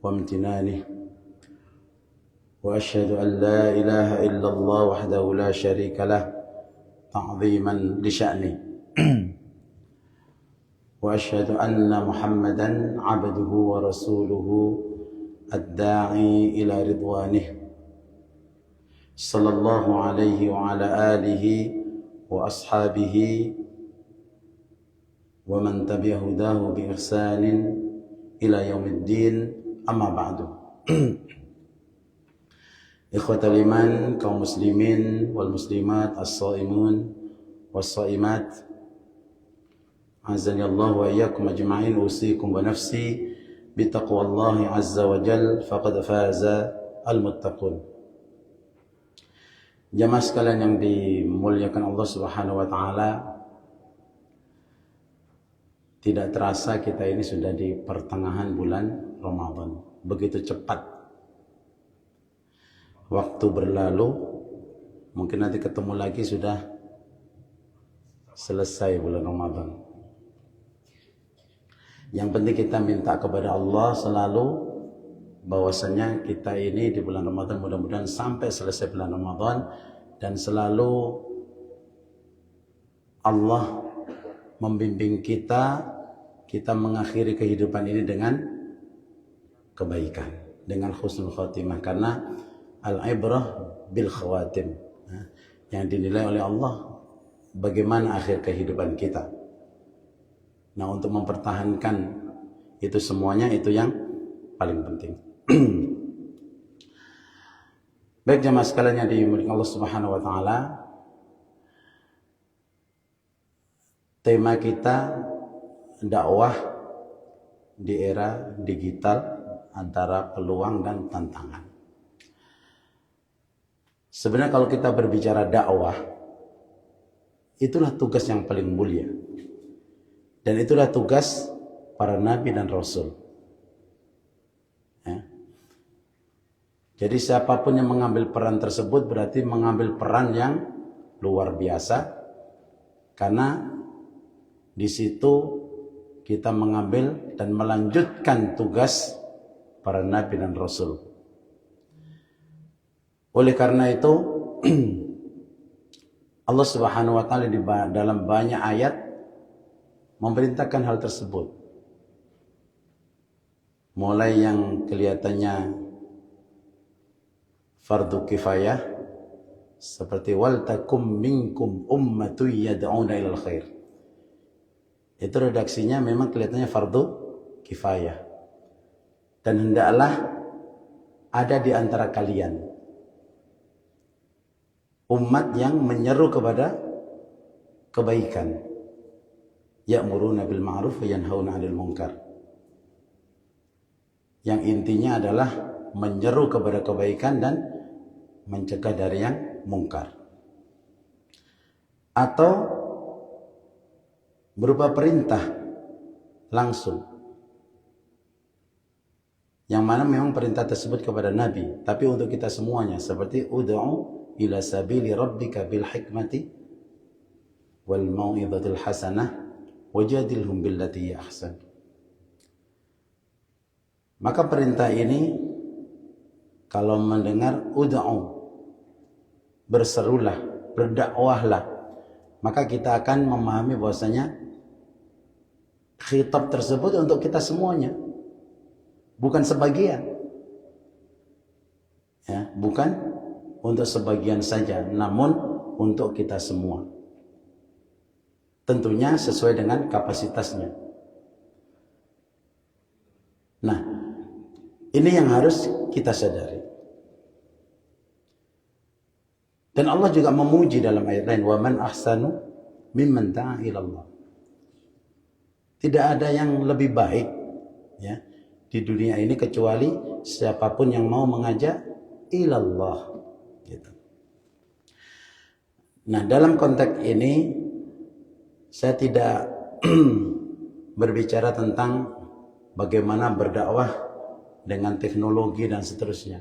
وامتنانه، وأشهد أن لا إله إلا الله وحده لا شريك له تعظيما لشأنه، وأشهد أن محمدا عبده ورسوله الداعي إلى رضوانه، صلى الله عليه وعلى آله وأصحابه ومن تبع هداه بإحسان إلى يوم الدين. أما بعد. Ikhwatal iman, kaum muslimin wal muslimat, as-shaimun was-shaimat, azani Allah wa iyyakum ajma'in, usikum wa nafsi bitaqwallahi azza wa jal, faqad faza al-muttaqun. Jamaah sekalian yang dimuliakan Allah Subhanahu wa taala, tidak terasa kita ini sudah di pertengahan bulan Ramadan. Begitu cepat waktu berlalu, mungkin nanti ketemu lagi sudah selesai bulan Ramadan. Yang penting kita minta kepada Allah selalu bahwasanya kita ini di bulan Ramadan mudah-mudahan sampai selesai bulan Ramadan, dan selalu Allah membimbing kita mengakhiri kehidupan ini dengan kebaikan, dengan husnul khotimah, karena al-ibrah bil khawatim, yang dinilai oleh Allah bagaimana akhir kehidupan kita. Nah, untuk mempertahankan itu semuanya, itu yang paling penting. Baik jemaah sekalian yang dimuliakan Allah Subhanahu wa taala, tema kita dakwah di era digital, antara peluang dan tantangan. Sebenarnya kalau kita berbicara dakwah, itulah tugas yang paling mulia, dan itulah tugas para nabi dan rasul. Ya. Jadi siapapun yang mengambil peran tersebut berarti mengambil peran yang luar biasa, karena di situ kita mengambil dan melanjutkan tugas para nabi dan rasul. Oleh karena itu Allah Subhanahu wa taala di dalam banyak ayat memerintahkan hal tersebut. Mulai yang kelihatannya fardu kifayah seperti wal takum minkum ummatun yad'una ilal khair. Itu redaksinya memang kelihatannya fardu kifayah. Dan hendaklah ada di antara kalian umat yang menyeru kepada kebaikan. Ya'muruna bil ma'ruf wa yanhauna 'anil munkar. Yang intinya adalah menyeru kepada kebaikan dan mencegah dari yang mungkar. Atau berupa perintah langsung, yang mana memang perintah tersebut kepada Nabi, tapi untuk kita semuanya, seperti ud'u ila sabili rabbika bil hikmati wal mau'izatil hasanah wajadilhum billati hiya ahsan. Maka perintah ini kalau mendengar ud'u, berserulah, berdakwahlah, maka kita akan memahami bahwasanya khitab tersebut untuk kita semuanya, bukan sebagian. Ya, bukan untuk sebagian saja, namun untuk kita semua. Tentunya sesuai dengan kapasitasnya. Nah, ini yang harus kita sadari. Dan Allah juga memuji dalam ayat lain, wa man ahsanu mimman da'a ila Allah. Tidak ada yang lebih baik, ya, di dunia ini kecuali siapapun yang mau mengajak ilallah, gitu. Nah, dalam konteks ini saya tidak berbicara tentang bagaimana berdakwah dengan teknologi dan seterusnya.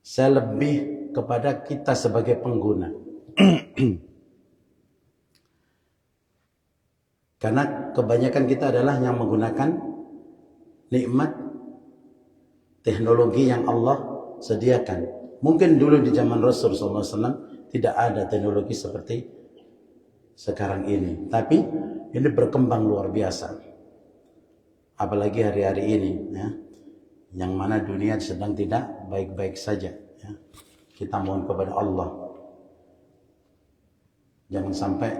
Saya lebih kepada kita sebagai pengguna. Karena kebanyakan kita adalah yang menggunakan nikmat teknologi yang Allah sediakan. Mungkin dulu di zaman Rasulullah SAW tidak ada teknologi seperti sekarang ini. Tapi ini berkembang luar biasa. Apalagi hari-hari ini, ya, yang mana dunia sedang tidak baik-baik saja. Ya. Kita mohon kepada Allah, jangan sampai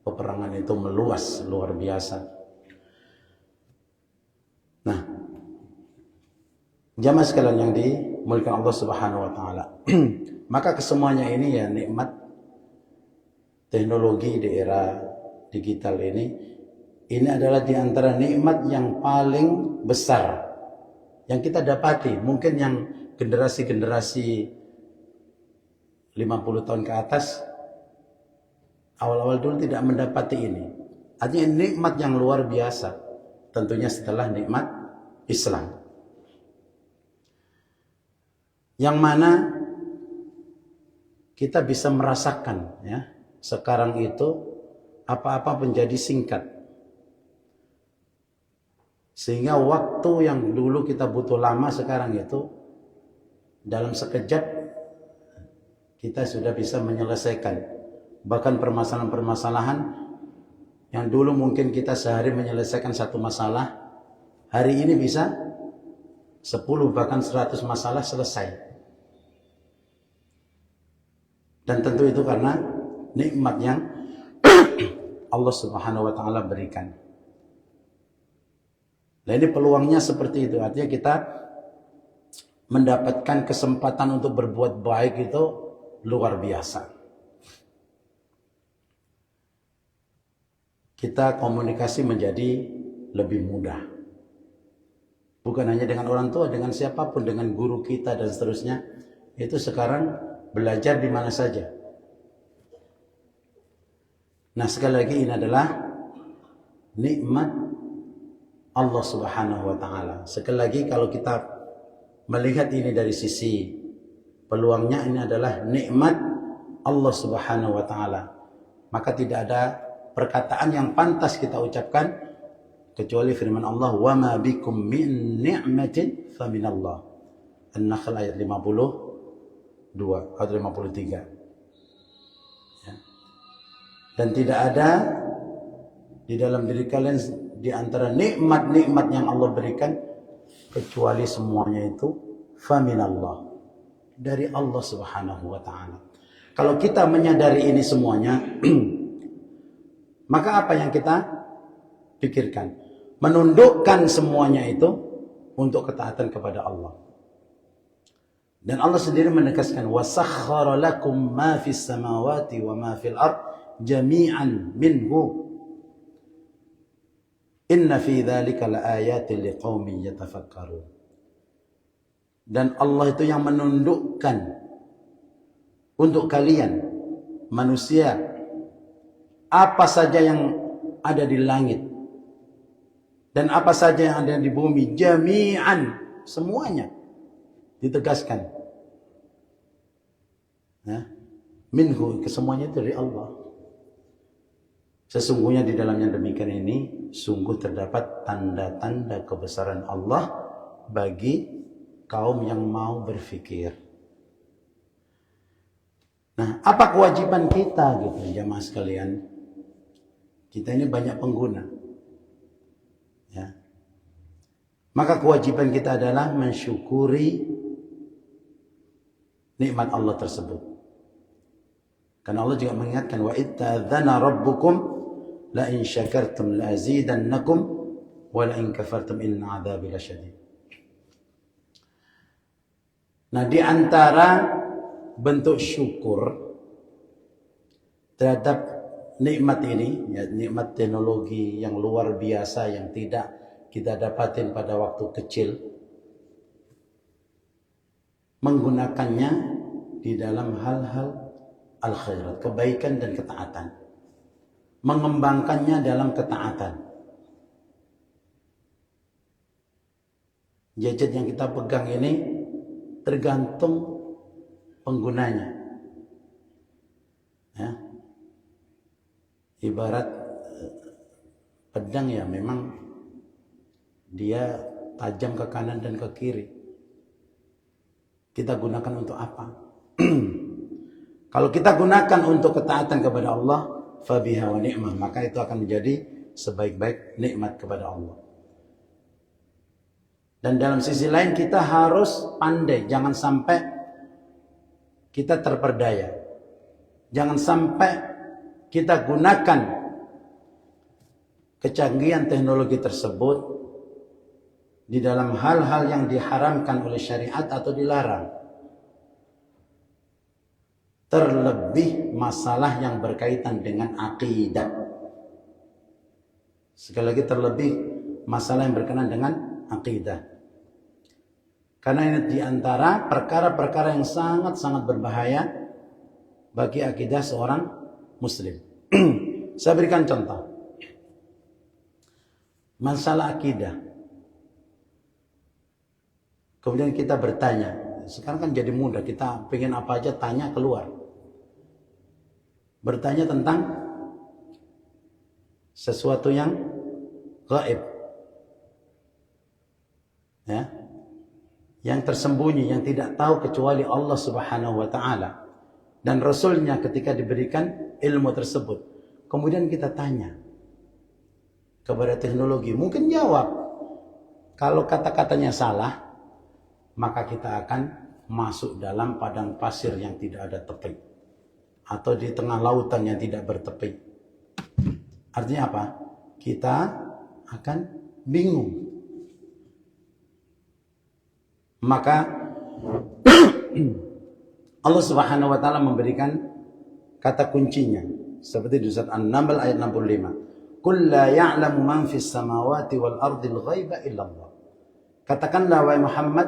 peperangan itu meluas luar biasa. Nah, jamaah sekalian yang dimuliakan Allah Subhanahu wa taala. Maka kesemuanya ini ya nikmat teknologi di era digital ini adalah di antara nikmat yang paling besar yang kita dapati. Mungkin yang generasi-generasi 50 tahun ke atas awal-awal dulu tidak mendapati ini. Artinya nikmat yang luar biasa. Tentunya setelah nikmat Islam. Yang mana kita bisa merasakan, ya, sekarang itu apa-apa menjadi singkat. Sehingga waktu yang dulu kita butuh lama, sekarang itu dalam sekejap kita sudah bisa menyelesaikan. Bahkan permasalahan-permasalahan yang dulu mungkin kita sehari menyelesaikan satu masalah, hari ini bisa 10 bahkan 100 masalah selesai. Dan tentu itu karena nikmat yang Allah Subhanahu wa taala berikan. Nah, ini peluangnya seperti itu. Artinya kita mendapatkan kesempatan untuk berbuat baik itu luar biasa. Kita komunikasi menjadi lebih mudah. Bukan hanya dengan orang tua, dengan siapapun, dengan guru kita dan seterusnya. Itu sekarang belajar di mana saja. Nah, sekali lagi ini adalah nikmat Allah Subhanahu wa taala. Sekali lagi kalau kita melihat ini dari sisi peluangnya, ini adalah nikmat Allah Subhanahu wa taala. Maka tidak ada perkataan yang pantas kita ucapkan kecuali firman Allah, "Wa ma bikum min ni'matin fa minallah." An-Nahl ayat 52 atau 53. Ya. Dan tidak ada di dalam diri kalian di antara nikmat-nikmat yang Allah berikan kecuali semuanya itu fa minallah, dari Allah Subhanahu wa taala. Kalau kita menyadari ini semuanya, maka apa yang kita pikirkan? Menundukkan semuanya itu untuk ketaatan kepada Allah. Dan Allah sendiri menegaskan, وَسَخَّرَ لَكُمْ مَا فِي السَّمَاوَاتِ وَمَا فِي الْأَرْضِ جَمِيعًا مِنْهُ إِنَّ فِي ذَلِكَ لَآيَاتٍ لِقَوْمٍ يَتَفَكَّرُونَ. Dan Allah itu yang menundukkan untuk kalian manusia apa saja yang ada di langit dan apa saja yang ada di bumi, jami'an, semuanya ditegaskan. Ya. Minhu, kesemuanya dari Allah. Sesungguhnya di dalamnya demikian ini sungguh terdapat tanda-tanda kebesaran Allah bagi kaum yang mau berfikir. Nah, apa kewajiban kita gitu, jamaah sekalian? Kita ini banyak pengguna. Ya. Maka kewajiban kita adalah mensyukuri nikmat Allah tersebut. Karena Allah juga mengingatkan, wa itta'adzana rabbukum la in syakartum la azidannakum wa la in kafartum inna 'adzabi lasyadid. Nah, di antara bentuk syukur terhadap nikmat ini, ya, nikmat teknologi yang luar biasa yang tidak kita dapatin pada waktu kecil, menggunakannya di dalam hal-hal al-khairat, kebaikan dan ketaatan. Mengembangkannya dalam ketaatan. Gadget yang kita pegang ini tergantung penggunanya. Ya. Ibarat pedang, ya memang dia tajam ke kanan dan ke kiri. Kita gunakan untuk apa? Kalau kita gunakan untuk ketaatan kepada Allah, fabiha wa ni'mah, maka itu akan menjadi sebaik-baik nikmat kepada Allah. Dan dalam sisi lain kita harus pandai, jangan sampai kita terperdaya. Jangan sampai kita gunakan kecanggihan teknologi tersebut di dalam hal-hal yang diharamkan oleh syariat atau dilarang. Terlebih masalah yang berkaitan dengan akidah. Sekali lagi, terlebih masalah yang berkenaan dengan akidah. Karena ini diantara perkara-perkara yang sangat-sangat berbahaya bagi akidah seorang muslim. Saya berikan contoh. Masalah akidah. Kemudian kita bertanya. Sekarang kan jadi mudah. Kita pengen apa aja tanya keluar. Bertanya tentang sesuatu yang gaib. Ya. Yang tersembunyi, yang tidak tahu kecuali Allah Subhanahu wa ta'ala. Dan Rasulnya ketika diberikan ilmu tersebut. Kemudian kita tanya kepada teknologi. Mungkin jawab. Kalau kata-katanya salah, maka kita akan masuk dalam padang pasir yang tidak ada tepi. Atau di tengah lautan yang tidak bertepi. Artinya apa? Kita akan bingung. Maka Allah Subhanahu wa ta'ala memberikan kata kuncinya seperti di surat An-Naml ayat 65. Qul la ya'lamu man fis samawati wal ardil ghaiba illallah. Katakanlah wahai Muhammad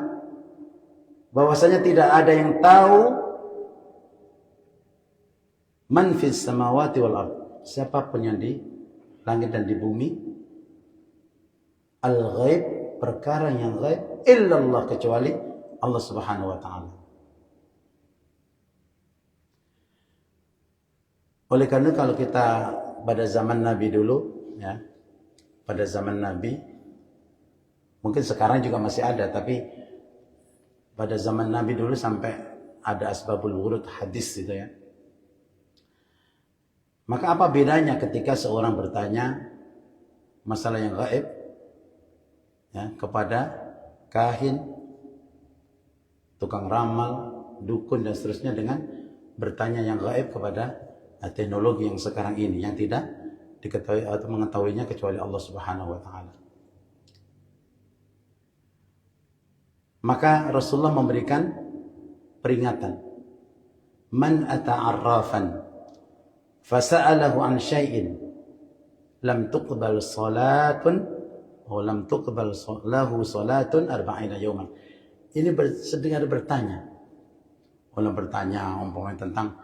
bahwasanya tidak ada yang tahu man fis samawati wal ard, siapapun yang di langit dan di bumi, al-ghaib, perkara yang ghaib, illallah, kecuali Allah Subhanahu wa ta'ala. Oleh karena kalau kita pada zaman Nabi dulu, ya, pada zaman Nabi, mungkin sekarang juga masih ada, tapi pada zaman Nabi dulu sampai ada asbabul wurud hadis gitu ya. Maka apa bedanya ketika seorang bertanya masalah yang gaib ya, kepada kahin, tukang ramal, dukun dan seterusnya, dengan bertanya yang gaib kepada teknologi yang sekarang ini yang tidak diketahui atau mengetahuinya kecuali Allah Subhanahu wa ta'ala. Maka Rasulullah memberikan peringatan. Man ata'arrafan fasa'alahu an syai'in lam tuqbal salatun wa lam tuqbal lahu salatun arba'ina yawman. Ini sedang bertanya. Orang bertanya umpamanya tentang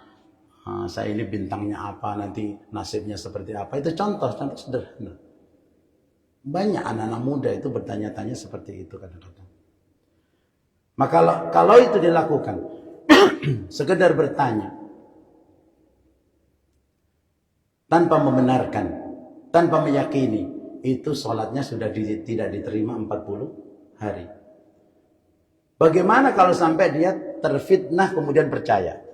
saya ini bintangnya apa, nanti nasibnya seperti apa. Itu contoh sederhana. Banyak anak-anak muda itu bertanya-tanya seperti itu kadang-kadang. Maka kalau itu dilakukan, sekedar bertanya, tanpa membenarkan, tanpa meyakini, itu sholatnya sudah tidak diterima 40 hari. Bagaimana kalau sampai dia terfitnah kemudian percaya?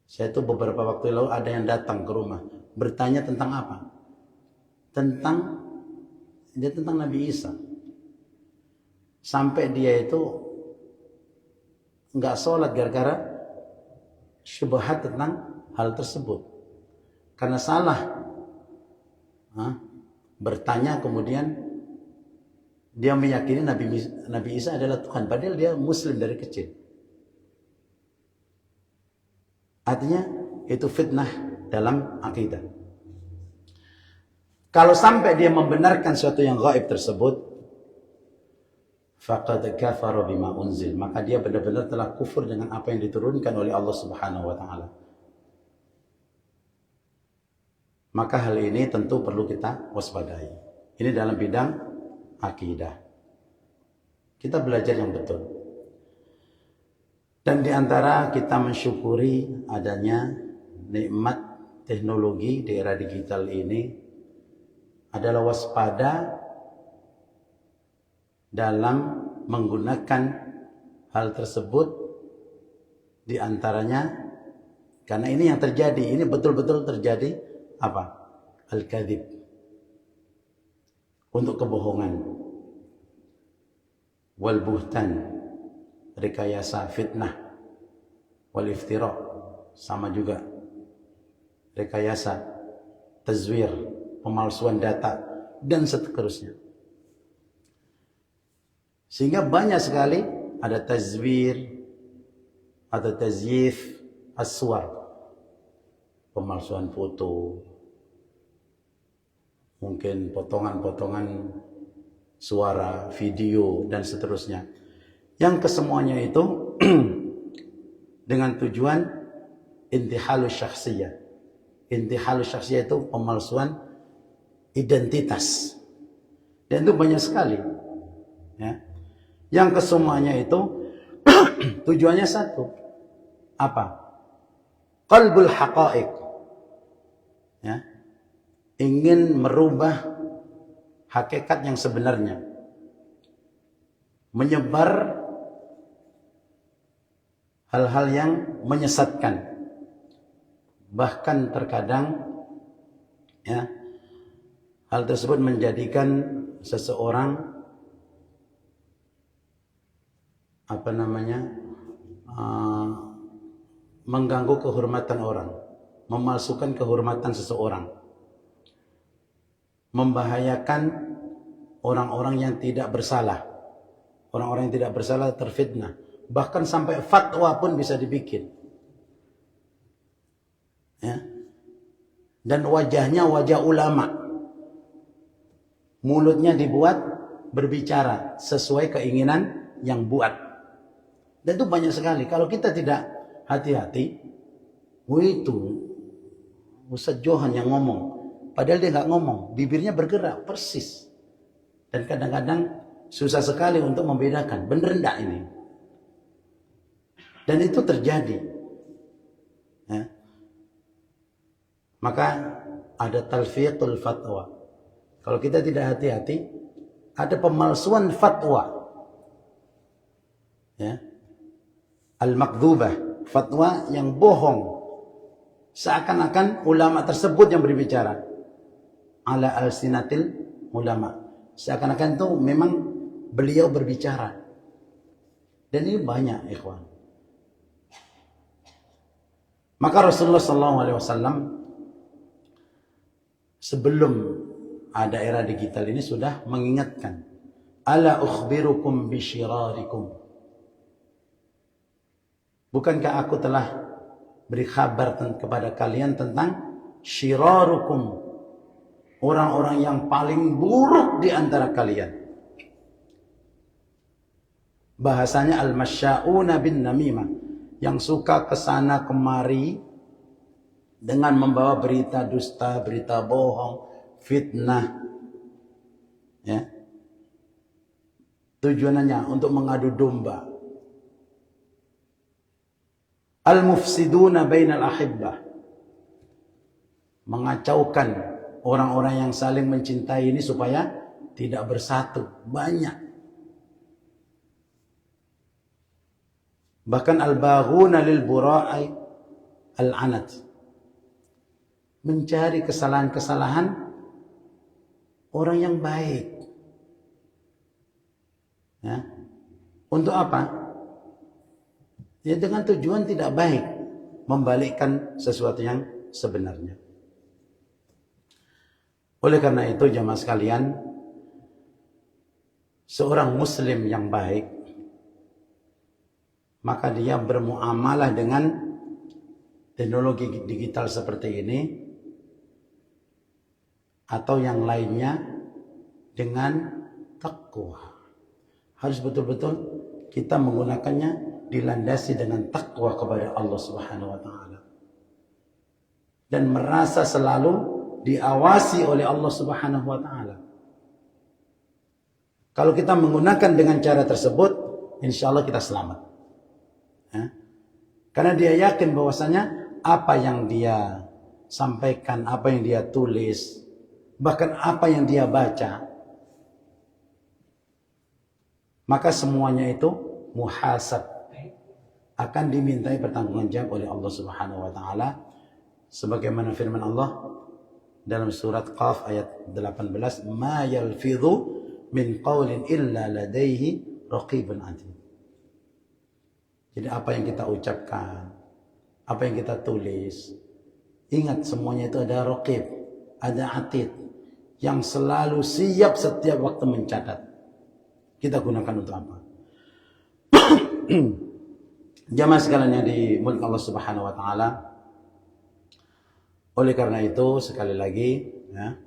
Saya tuh beberapa waktu lalu ada yang datang ke rumah bertanya tentang apa? Tentang Nabi Isa. Sampai dia itu nggak sholat gara-gara syubhat tentang hal tersebut. Karena salah bertanya, kemudian dia meyakini Nabi Isa adalah Tuhan, padahal dia Muslim dari kecil. Artinya itu fitnah dalam akidah. Kalau sampai dia membenarkan sesuatu yang gaib tersebut, faqad kafara bima unzil, maka dia benar-benar telah kufur dengan apa yang diturunkan oleh Allah Subhanahu wa ta'ala. Maka hal ini tentu perlu kita waspadai. Ini dalam bidang akidah. Kita belajar yang betul. Dan di antara kita mensyukuri adanya nikmat teknologi di era digital ini adalah waspada dalam menggunakan hal tersebut, di antaranya karena ini yang terjadi, ini betul-betul terjadi apa? Al-kadzib, untuk kebohongan, wal buhtan, rekayasa, fitnah, wal iftira, sama juga rekayasa, tazwir, pemalsuan data, dan seterusnya. Sehingga banyak sekali ada tazwir atau tazyif as-suwar, pemalsuan foto, mungkin potongan-potongan suara, video, dan seterusnya. Yang kesemuanya itu dengan tujuan intihalus syakhsiyah. Intihalus syakhsiyah itu pemalsuan identitas. Dan itu banyak sekali. Ya. Yang kesemuanya itu tujuannya satu. Apa? Qalbul haqa'iq. Ya. Ingin merubah hakikat yang sebenarnya. Menyebar hal-hal yang menyesatkan. Bahkan terkadang ya, hal tersebut menjadikan seseorang mengganggu kehormatan orang, memalsukan kehormatan seseorang, membahayakan orang-orang yang tidak bersalah. Orang-orang yang tidak bersalah terfitnah. Bahkan sampai fatwa pun bisa dibikin. Ya. Dan wajahnya wajah ulama. Mulutnya dibuat berbicara sesuai keinginan yang buat. Dan itu banyak sekali. Kalau kita tidak hati-hati, itu Ustaz Johan yang ngomong. Padahal dia nggak ngomong, bibirnya bergerak persis. Dan kadang-kadang susah sekali untuk membedakan, bener enggak ini. Dan itu terjadi. Ya. Maka ada talfiqul fatwa. Kalau kita tidak hati-hati, ada pemalsuan fatwa. Ya. Al-makdzubah, fatwa yang bohong. Seakan-akan ulama tersebut yang berbicara. Ala al-sinatil ulama. Seakan-akan itu memang beliau berbicara. Dan ini banyak, ikhwan. Maka Rasulullah SAW sebelum ada era digital ini sudah mengingatkan. Ala ukhbirukum bisyirarikum. Bukankah aku telah beri kabar kepada kalian tentang syirarukum, orang-orang yang paling buruk di antara kalian. Bahasanya al-masya'una bin namimah, yang suka kesana kemari dengan membawa berita dusta, berita bohong, fitnah. Ya. Tujuannya untuk mengadu domba. Al-mufsiduna bainal ahibbah, mengacaukan orang-orang yang saling mencintai ini supaya tidak bersatu. Banyak. Bahkan al-baghuna lil bura'i al-anat, mencari kesalahan-kesalahan orang yang baik. Ya. Untuk apa? Ya, dengan tujuan tidak baik, membalikkan sesuatu yang sebenarnya. Oleh karena itu jamaah sekalian, seorang muslim yang baik, maka dia bermuamalah dengan teknologi digital seperti ini atau yang lainnya dengan takwa. Harus betul-betul kita menggunakannya dilandasi dengan takwa kepada Allah Subhanahu wa taala. Dan merasa selalu diawasi oleh Allah Subhanahu wa taala. Kalau kita menggunakan dengan cara tersebut, insya Allah kita selamat. Ya. Karena dia yakin bahwasanya apa yang dia sampaikan, apa yang dia tulis, bahkan apa yang dia baca, maka semuanya itu muhasab, akan dimintai pertanggungjawaban oleh Allah Subhanahu wa taala sebagaimana firman Allah dalam surat Qaf ayat 18, ma yalfidhu min qaulin illa ladaihi raqibun atid. Jadi apa yang kita ucapkan, apa yang kita tulis, ingat semuanya itu ada raqib, ada atid yang selalu siap setiap waktu mencatat. Kita gunakan untuk apa? Jamaah sekalian yang dimulai Allah Subhanahu wa taala. Oleh karena itu sekali lagi ya,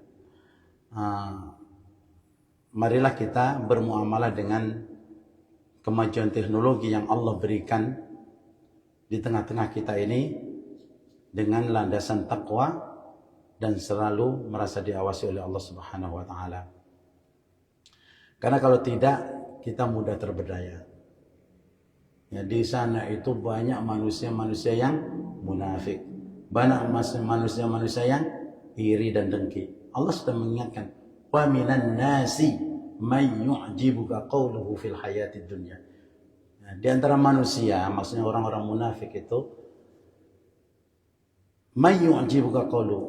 marilah kita bermuamalah dengan kemajuan teknologi yang Allah berikan di tengah-tengah kita ini dengan landasan takwa dan selalu merasa diawasi oleh Allah Subhanahu wa taala. Karena kalau tidak kita mudah terberdaya. Ya, di sana itu banyak manusia-manusia yang munafik. Banyak manusia-manusia yang iri dan dengki. Allah sudah mengingatkan, wa minan nasi may yu'jibuka qawluhu fil hayatid dunya. Nah, di antara manusia, maksudnya orang-orang munafik itu, may yu'jibuka qawluhu,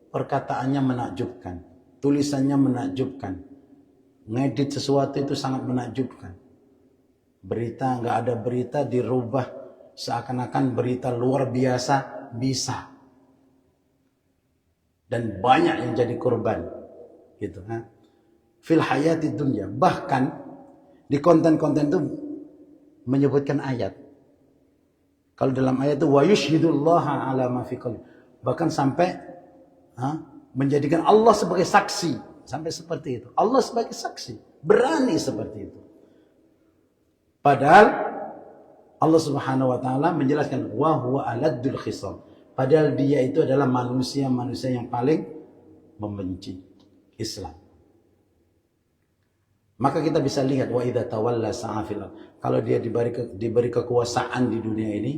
perkataannya menakjubkan, tulisannya menakjubkan, ngedit sesuatu itu sangat menakjubkan. Berita, nggak ada berita dirubah seakan-akan berita luar biasa bisa. Dan banyak yang jadi korban. Gitu, ha? Fil hayati dunya. Bahkan di konten-konten itu menyebutkan ayat. Kalau dalam ayat itu wa yushhidullaha ala ma fi qalbi. Bahkan sampai menjadikan Allah sebagai saksi. Sampai seperti itu. Allah sebagai saksi. Berani seperti itu. Padahal Allah Subhanahu wa taala menjelaskan wa huwa aladdul khisam. Padahal dia itu adalah manusia-manusia yang paling membenci Islam. Maka kita bisa lihat wa idza tawalla sa'a fil ardh. Kalau dia diberi kekuasaan di dunia ini,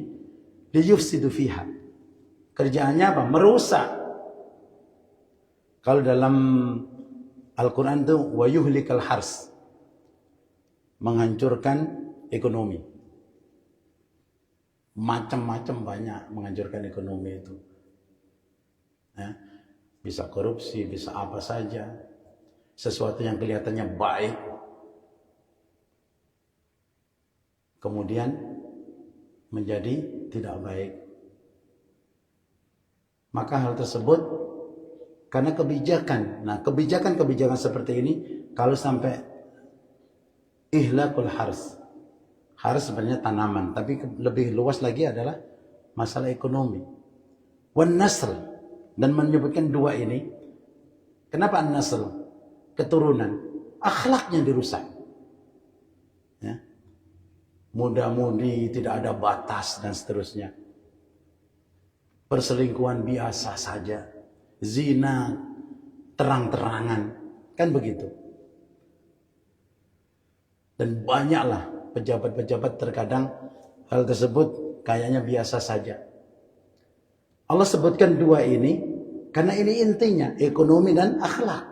liyufsidu fiha. Kerjaannya apa? Merusak. Kalau dalam Al-Qur'an itu wa yuhlikal hars. Menghancurkan ekonomi. Macam-macam banyak menghancurkan ekonomi itu. Ya, bisa korupsi, bisa apa saja. Sesuatu yang kelihatannya baik. Kemudian menjadi tidak baik. Maka hal tersebut karena kebijakan. Nah, kebijakan-kebijakan seperti ini kalau sampai ihlakul hars. Hars sebenarnya tanaman, tapi lebih luas lagi adalah masalah ekonomi. Wan nasl, dan menyebutkan dua ini. Kenapa an-nasl? Keturunan. Akhlaknya dirusak. Ya. Muda-mudi, tidak ada batas dan seterusnya. Perselingkuhan biasa saja. Zina terang-terangan. Kan begitu. Dan banyaklah pejabat-pejabat terkadang hal tersebut kayaknya biasa saja. Allah sebutkan dua ini karena ini intinya ekonomi dan akhlak.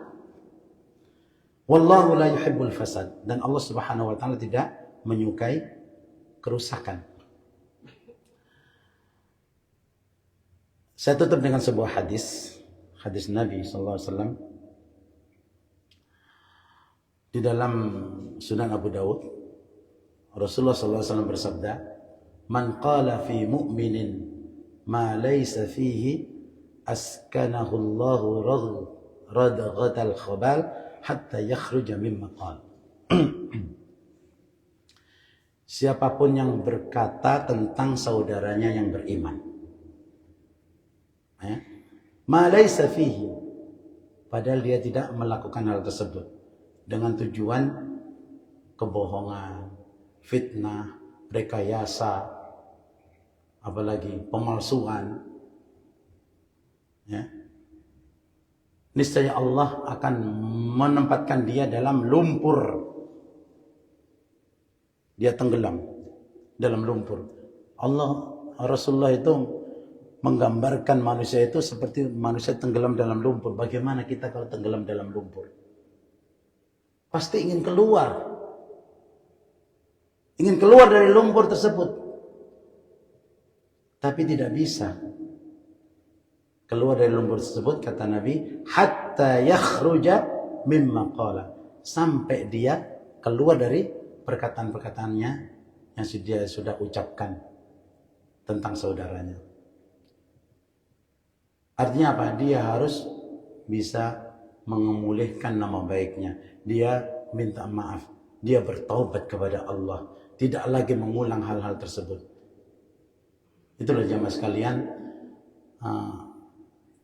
Wallahu la yuhibbul fasad, dan Allah Subhanahu wa taala tidak menyukai kerusakan. Saya tutup dengan sebuah hadis Nabi sallallahu alaihi wasallam di dalam Sunan Abu Daud. Rasulullah sallallahu alaihi wasallam bersabda, "Man qala fi mu'minin ma laysa fihi askanahu Allahu radghatal khabal hatta yakhruja mimma qala." Siapapun yang berkata tentang saudaranya yang beriman, ya, ma laysa fihi, padahal dia tidak melakukan hal tersebut dengan tujuan kebohongan, fitnah, rekayasa, apalagi pemalsuan, ya, niscaya Allah akan menempatkan dia dalam lumpur. Dia tenggelam dalam lumpur. Rasulullah itu menggambarkan manusia itu seperti manusia tenggelam dalam lumpur. Bagaimana kita kalau tenggelam dalam lumpur? Pasti ingin keluar. ingin keluar dari lumpur tersebut, tapi tidak bisa keluar dari lumpur tersebut, kata Nabi, hatta yakhruja mimma qala, sampai dia keluar dari perkataan-perkataannya yang dia sudah ucapkan tentang saudaranya. Artinya apa? Dia harus bisa memulihkan nama baiknya. Dia minta maaf. Dia bertaubat kepada Allah. Tidak lagi mengulang hal-hal tersebut. Itulah jamaah sekalian.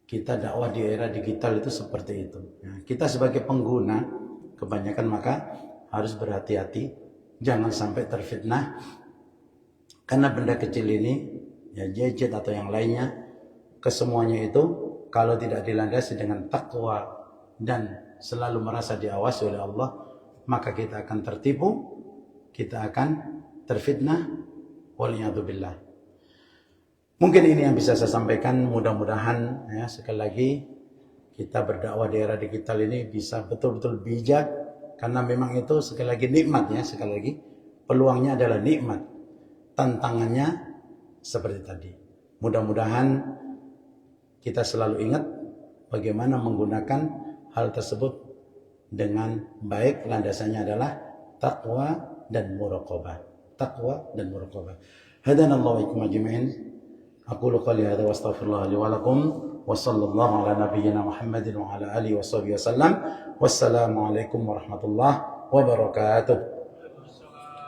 Kita dakwah di era digital itu seperti itu. Kita sebagai pengguna kebanyakan maka harus berhati-hati. Jangan sampai terfitnah. Karena benda kecil ini, ya gadget atau yang lainnya, kesemuanya itu kalau tidak dilandasi dengan takwa dan selalu merasa diawasi oleh Allah, maka kita akan tertipu, kita akan terfitnah. Waliyadzubillah. Mungkin ini yang bisa saya sampaikan. Mudah-mudahan ya, sekali lagi kita berdakwah di era digital ini bisa betul-betul bijak, karena memang itu sekali lagi nikmat ya, sekali lagi peluangnya adalah nikmat, tantangannya seperti tadi. Mudah-mudahan kita selalu ingat bagaimana menggunakan hal tersebut dengan baik. Landasannya adalah takwa dan muraqabah. Takwa dan muraqabah. Hadanallahu wa iyyakum ajma'in. Aqulu qouli hadza wa astaghfirullah li wa lakum wa sallallahu ala nabiyyina Muhammadin wa ala alihi wa sahbihi wasallam. Wassalamu alaikum warahmatullahi wabarakatuh.